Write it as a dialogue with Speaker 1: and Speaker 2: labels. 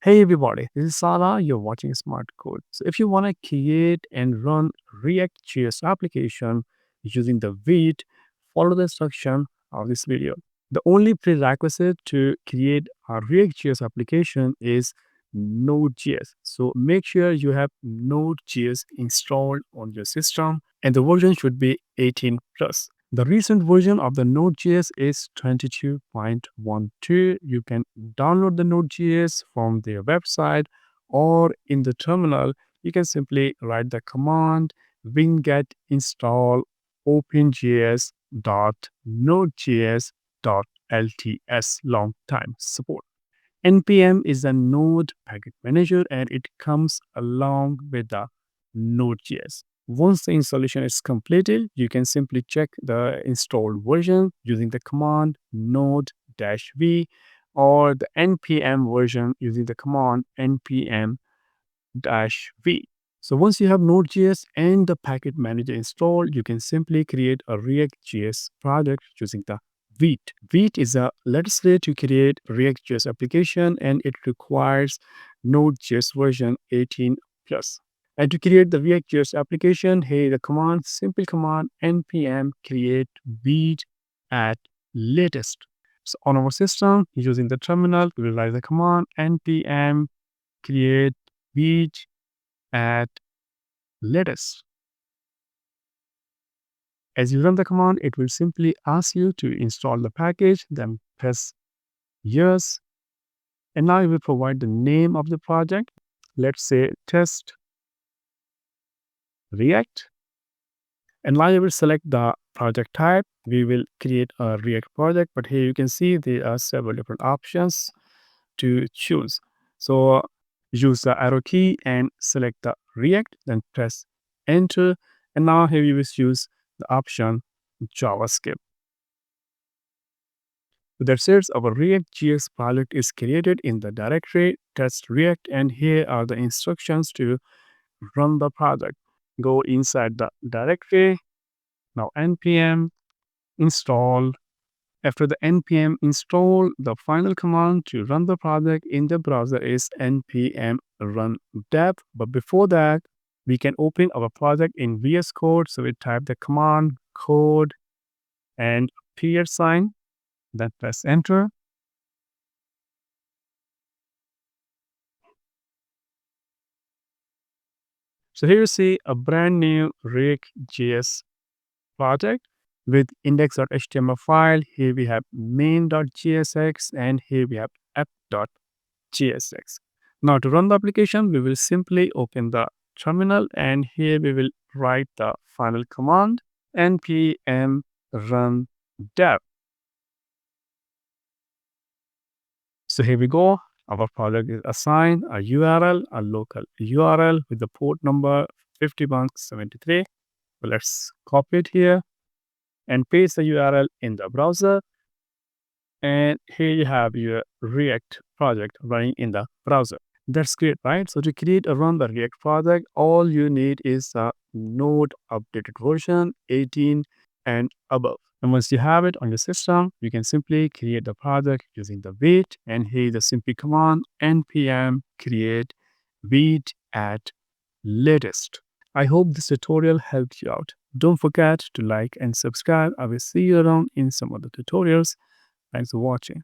Speaker 1: Hey everybody, this is Sala. You're watching Smart Code. So if you want to create and run ReactJS application using the Vite, follow the instruction of this video. The only prerequisite to create a ReactJS application is Node.js. So make sure you have Node.js installed on your system and the version should be 18 plus. The recent version of the Node.js is 22.12. You can download the Node.js from their website or in the terminal. You can simply write the command winget install openjs.nodejs.lts long time support. npm is a node package manager and it comes along with the Node.js. Once the installation is completed, you can simply check the installed version using the command node-v or the npm version using the command npm-v. So once you have Node.js and the package manager installed, you can simply create a React.js project using the Vite. Vite is a latest way to create React.js application and it requires Node.js version 18 plus. And to create the React.js application, hey, the command, simple command npm create Vite at latest. So on our system, using the terminal, we will write the command npm create Vite at latest. As you run the command, it will simply ask you to install the package, then press yes. And now it will provide the name of the project. Let's say test React. And now you will select the project type. We will create a React project, but here you can see there are several different options to choose. So use the arrow key and select the React, then press enter. And now here you will choose the option JavaScript. That says our React.js project is created in the directory test React, and here are the instructions to run the project. Go inside the directory. Now npm install. After the npm install, the final command to run the project in the browser is npm run dev. But before that, we can open our project in VSCode. So we type the command code and $, then press enter. So here you see a brand new React.js project with index.html file. Here we have main.jsx and here we have app.jsx. Now to run the application, we will simply open the terminal and here we will write the final command npm run dev. So here we go. Our project is assigned a URL, a local URL with the port number 5173. So let's copy it here and paste the URL in the browser. And here you have your React project running in the browser. That's great, right? So to create or run the React project, all you need is a Node updated version 18 and above. And once you have it on your system, you can simply create the project using the Vite. And here the simple command npm create Vite at latest. I hope this tutorial helped you out. Don't forget to like and subscribe. I will see you around in some other tutorials. Thanks for watching.